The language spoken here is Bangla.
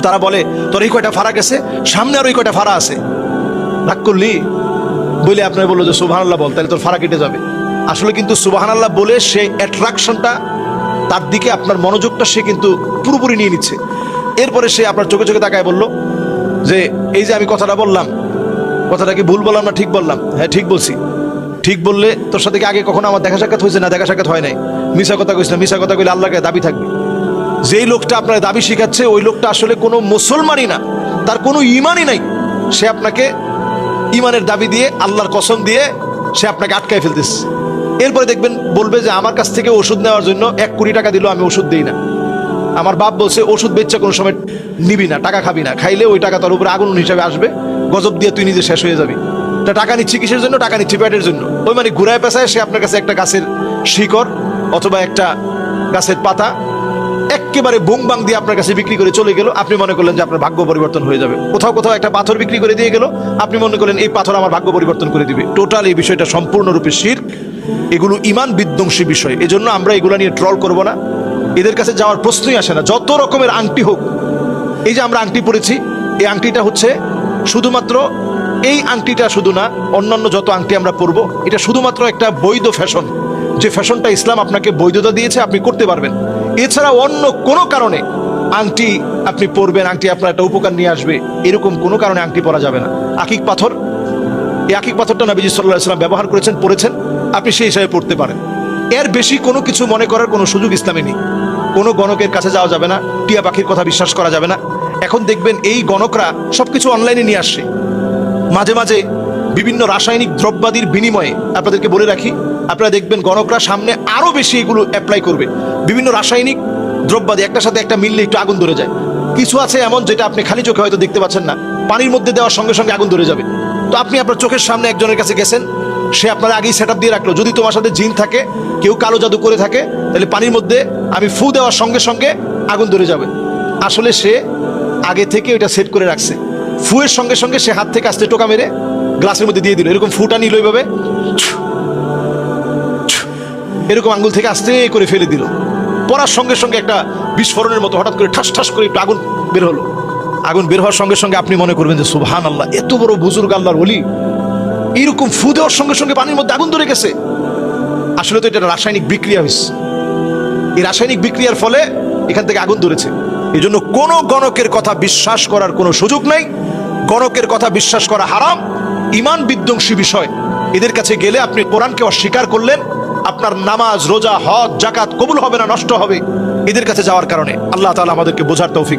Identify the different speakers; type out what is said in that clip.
Speaker 1: তো তারা বলে তোর এই কয়টা ফাড়া গেছে, সামনে আর ওই কয়টা ফাড়া আছে। রাগ করলি বলে আপনার বললো যে সুবহানাল্লাহ বল, তাহলে তোর ফাড়া কেটে যাবে। আসলে কিন্তু সুবহানাল্লাহ বলে সে অ্যাট্রাকশনটা, তার দিকে আপনার মনোযোগটা সে কিন্তু পুরোপুরি নিয়ে নিচ্ছে। এরপরে সে আপনার চোখে চোখে তাকায় বলল যে এই যে আমি কথাটা বললাম, কথাটা কি ভুল বললাম না ঠিক বললাম? হ্যাঁ ঠিক বলছি। ঠিক বললে তোর সাথে কি আগে কখনো আমার দেখা সাক্ষাৎ হয়েছে? না, দেখা সাক্ষাৎ হয় নাই। মিশা কথা কইস না, মিশা কথা কইলে আল্লাহকে দাবি থাকবে। যেই লোকটা আপনার দাবি শিখাচ্ছে ওই লোকটা আসলে কোনো মুসলমানই না, তার কোনো ইমানই নাই। সে আপনাকে ইমানের দাবি দিয়ে, আল্লাহর কসম দিয়ে সে আপনাকে আটকায় ফেলতেছে। এরপরে দেখবেন বলবে যে আমার কাছ থেকে ওষুধ নেওয়ার জন্য 1 কোটি টাকা দিল, আমি ওষুধ দিই না। আমার বাপ বলছে ওষুধ বেচছে কোনো সময় নিবি না, টাকা খাবি না, খাইলে ওই টাকা তোর উপরে আগুন হিসাবে আসবে, গজব দিয়ে তুই নিজে শেষ হয়ে যাবি। তা টাকা নিচ্ছি কিসের জন্য? টাকা নিচ্ছি পেটের জন্য। ওই মানে ঘুরায় পেঁচায় সে আপনার কাছে একটা গাছের শিকড় অথবা একটা গাছের পাতা একেবারে বুং বাং দিয়ে আপনার কাছে বিক্রি করে চলে গেল। আপনি মনে করলেন যে আপনার ভাগ্য পরিবর্তন হয়ে যাবে। কোথাও কোথাও একটা পাথর বিক্রি করে দিয়ে গেল, আপনি মনে করলেন এই পাথর আমার ভাগ্য পরিবর্তন করে দিবে। টোটাল এই বিষয়টা সম্পূর্ণরূপে শিরক। এগুলো ইমান বিধ্বংসী বিষয়। এজন্য আমরা এগুলো নিয়ে ট্রল করব না, এদের কাছে যাওয়ার প্রশ্নই আসে না। যত রকমের আংটি হোক, এই যে আমরা আংটি পরেছি, এই আংটিটা হচ্ছে শুধুমাত্র, এই আংটিটা শুধু না, অন্যান্য যত আংটি আমরা পরবো, এটা শুধুমাত্র একটা বৈধ ফ্যাশন। যে ফ্যাশনটা ইসলাম আপনাকে বৈধতা দিয়েছে, আপনি করতে পারবেন। এছাড়া অন্য কোনো কারণে আংটি আপনি পরবেন, আংটি আপনার একটা উপকার নিয়ে আসবে, এরকম কোনো কারণে আংটি পরা যাবে না। আকিক পাথর, এই আকিক পাথরটা নবীজি সাল্লাল্লাহু আলাইহি ওয়াসাল্লাম ব্যবহার করেছেন, পড়েছেন, আপনি সেই হিসাবে পড়তে পারেন। এর বেশি কোনো কিছু মনে করার কোনো সুযোগ ইসলামে নেই। কোনো গণকের কাছে যাওয়া যাবে না, টিয়া পাখির কথা বিশ্বাস করা যাবে না। এখন দেখবেন এই গণকরা সবকিছু অনলাইনে নিয়ে আসছে। মাঝে মাঝে বিভিন্ন রাসায়নিক দ্রব্যাদির বিনিময়ে, আপনাদেরকে বলে রাখি, আপনারা দেখবেন গণকরা সামনে আরো বেশি এগুলো অ্যাপ্লাই করবে। বিভিন্ন রাসায়নিক দ্রব্যাদি একটার সাথে একটা মিললে একটু আগুন ধরে যায়। কিছু আছে এমন যেটা আপনি খালি চোখে হয়তো দেখতে পাচ্ছেন না, পানির মধ্যে দেওয়ার সঙ্গে সঙ্গে আগুন ধরে যাবে। তো আপনি আপনার চোখের সামনে একজনের কাছে গেছেন, সে আপনার আগেই সেট আপ দিয়ে রাখলো, যদি তোমার সাথে জিন থাকে, কেউ কালো জাদু করে থাকে, তাহলে পানির মধ্যে আমি ফু দেওয়ার সঙ্গে সঙ্গে আগুন ধরে যাবে। আসলে সে আগে থেকে ওইটা সেট করে রাখছে। ফুয়ের সঙ্গে সঙ্গে সে হাত থেকে আস্তে টোকা মেরে গ্লাসের মধ্যে দিয়ে দিল। এরকম ফুটা নিল, এইভাবে এরকম আঙ্গুল থেকে আস্তে করে ফেলে দিল। পড়ার সঙ্গে সঙ্গে একটা বিস্ফোরণের মতো হঠাৎ করে ঠাস ঠাস করে একটু আগুন বের হলো। আগুন বের হওয়ার সঙ্গে সঙ্গে আপনি মনে করবেন যে সুবহানাল্লাহ, এত বড় বুজুর্গ আল্লাহর ওলি, এরকম ফু দেওয়ার সঙ্গে সঙ্গে পানির মধ্যে আগুন ধরে গেছে। আসলে তো এটা রাসায়নিক বিক্রিয়া হয়েছে। এই রাসায়নিক বিক্রিয়ার ফলে এখান থেকে আগুন ধরেছে। এই জন্য কোনো গণকের কথা বিশ্বাস করার কোনো সুযোগ নাই। গণকের কথা বিশ্বাস করা হারাম, ইমান বিধ্বংসী বিষয়। এদের কাছে গেলে আপনি কোরআনকে অস্বীকার করলেন, আপনার নামাজ, রোজা, হজ, যাকাত কবুল হবে না, নষ্ট হবে এদের কাছে যাওয়ার কারণে। আল্লাহ তাআলা আমাদেরকে বোঝার তৌফিক